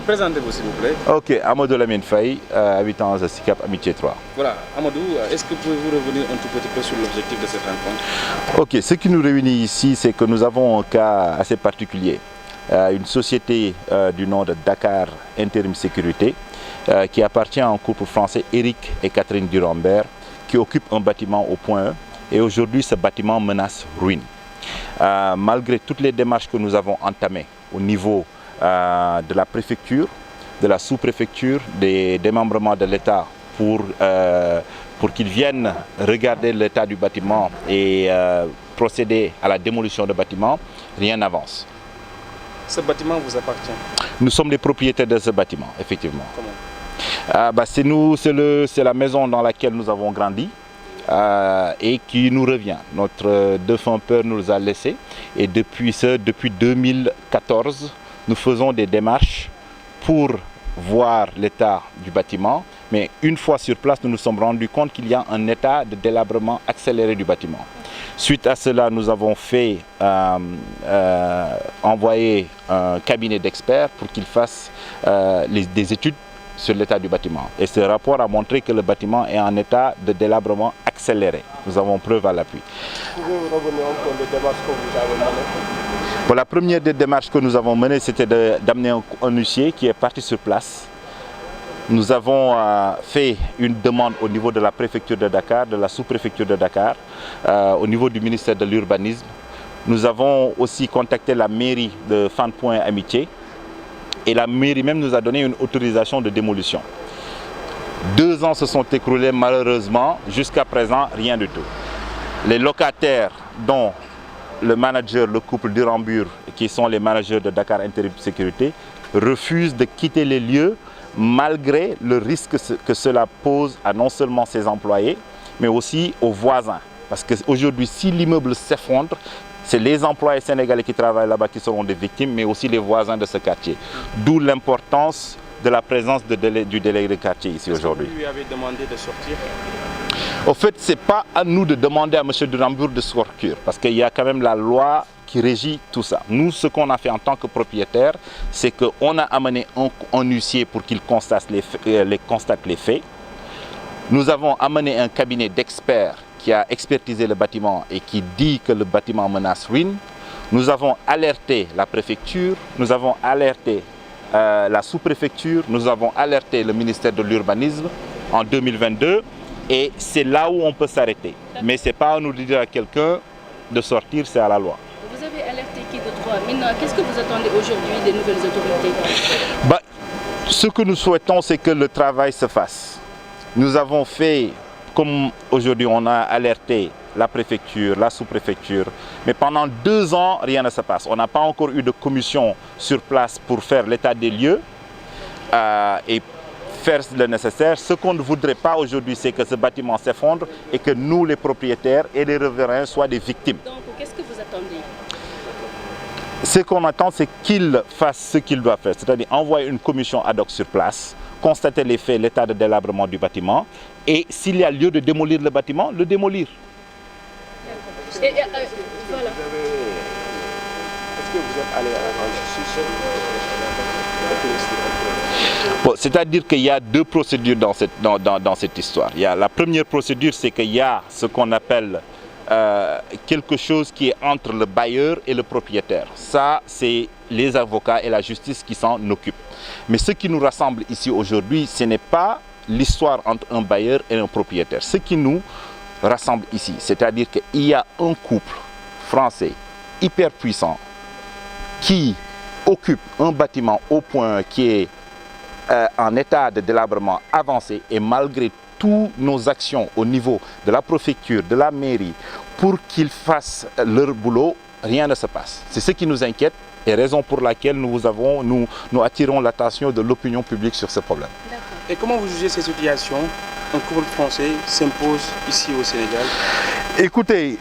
Présentez-vous s'il vous plaît. Ok, Amadou Lamine Faye, habitant à SICAP Amitié 3. Voilà, Amadou, est-ce que pouvez-vous revenir un tout petit peu sur l'objectif de cette rencontre? Ok, ce qui nous réunit ici, c'est que nous avons un cas assez particulier. Une société du nom de Dakar Intérim Sécurité qui appartient à un couple français, Eric et Catherine Durambert, qui occupe un bâtiment au point E. Et aujourd'hui, ce bâtiment menace ruine. Malgré toutes les démarches que nous avons entamées au niveau de la préfecture, de la sous-préfecture, des démembrements de l'État pour qu'ils viennent regarder l'état du bâtiment et procéder à la démolition du bâtiment, rien n'avance. Ce bâtiment vous appartient? Nous sommes les propriétaires de ce bâtiment, effectivement. Comment? C'est la maison dans laquelle nous avons grandi et qui nous revient. Notre défunt père nous a laissés et depuis 2014, nous faisons des démarches pour voir l'état du bâtiment. Mais une fois sur place, nous nous sommes rendus compte qu'il y a un état de délabrement accéléré du bâtiment. Suite à cela, nous avons fait envoyer un cabinet d'experts pour qu'il fasse des études sur l'état du bâtiment. Et ce rapport a montré que le bâtiment est en état de délabrement accéléré. Nous avons preuve à l'appui. Pouvez-vous revenir un peu des démarches que vous avez menées? Pour la première des démarches que nous avons menées, c'était d'amener un huissier qui est parti sur place. Nous avons fait une demande au niveau de la préfecture de Dakar, de la sous-préfecture de Dakar, au niveau du ministère de l'Urbanisme. Nous avons aussi contacté la mairie de Fann Point Amitié et la mairie même nous a donné une autorisation de démolition. 2 ans se sont écoulés malheureusement, jusqu'à présent rien du tout. Les locataires dont le manager, le couple Durambert, qui sont les managers de Dakar Intérim Sécurité, refusent de quitter les lieux malgré le risque que cela pose à non seulement ses employés, mais aussi aux voisins. Parce qu'aujourd'hui, si l'immeuble s'effondre, c'est les employés sénégalais qui travaillent là-bas qui seront des victimes, mais aussi les voisins de ce quartier. D'où l'importance de la présence du délégué de quartier ici aujourd'hui. Vous lui avez demandé de sortir? Au fait, ce n'est pas à nous de demander à M. Durambert de sortir, parce qu'il y a quand même la loi qui régit tout ça. Nous, ce qu'on a fait en tant que propriétaire, c'est qu'on a amené un huissier pour qu'il constate les faits. Nous avons amené un cabinet d'experts qui a expertisé le bâtiment et qui dit que le bâtiment menace ruine. Nous avons alerté la préfecture, nous avons alerté la sous-préfecture, nous avons alerté le ministère de l'Urbanisme en 2022 et c'est là où on peut s'arrêter. Mais ce n'est pas à nous de dire à quelqu'un de sortir, c'est à la loi. Vous avez alerté qui de droit? Maintenant, qu'est-ce que vous attendez aujourd'hui des nouvelles autorités? Ce que nous souhaitons, c'est que le travail se fasse. Nous avons fait, comme aujourd'hui on a alerté la préfecture, la sous-préfecture, mais pendant 2 ans, rien ne se passe. On n'a pas encore eu de commission sur place pour faire l'état des lieux et faire le nécessaire. Ce qu'on ne voudrait pas aujourd'hui, c'est que ce bâtiment s'effondre et que nous, les propriétaires et les riverains, soient des victimes. Donc, qu'est-ce que vous attendez? Ce qu'on attend, c'est qu'il fasse ce qu'il doit faire, c'est-à-dire envoyer une commission ad hoc sur place, constater les faits, l'état de délabrement du bâtiment, et s'il y a lieu de démolir le bâtiment, le démolir. Voilà. Est-ce que vous êtes allé en justice? C'est-à-dire qu'il y a 2 procédures dans cette histoire. La première procédure, c'est qu'il y a ce qu'on appelle quelque chose qui est entre le bailleur et le propriétaire. Ça, c'est les avocats et la justice qui s'en occupent. Mais ce qui nous rassemble ici aujourd'hui, ce n'est pas l'histoire entre un bailleur et un propriétaire. Ce qui nous rassemble ici, c'est-à-dire qu'il y a un couple français hyper puissant qui occupe un bâtiment au point qui est en état de délabrement avancé et malgré toutes nos actions au niveau de la préfecture, de la mairie, pour qu'ils fassent leur boulot, rien ne se passe. C'est ce qui nous inquiète et raison pour laquelle nous attirons l'attention de l'opinion publique sur ce problème. Et comment vous jugez ces situations? Un couple français s'impose ici au Sénégal? Écoutez,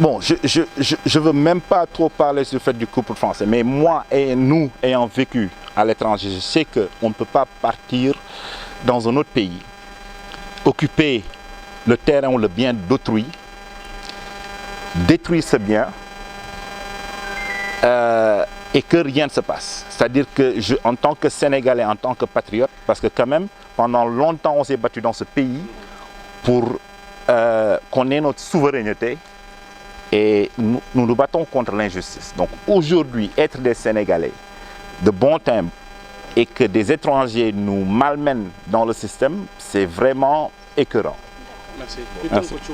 je ne veux même pas trop parler sur le fait du couple français, mais moi et nous ayant vécu à l'étranger, je sais qu'on ne peut pas partir dans un autre pays, occuper le terrain ou le bien d'autrui, détruire ce bien et que rien ne se passe. C'est-à-dire que en tant que Sénégalais, en tant que patriote, parce que quand même, pendant longtemps, on s'est battu dans ce pays pour qu'on ait notre souveraineté et nous nous battons contre l'injustice. Donc aujourd'hui, être des Sénégalais de bon timbre et que des étrangers nous malmènent dans le système, c'est vraiment écœurant. Merci. Merci. Merci.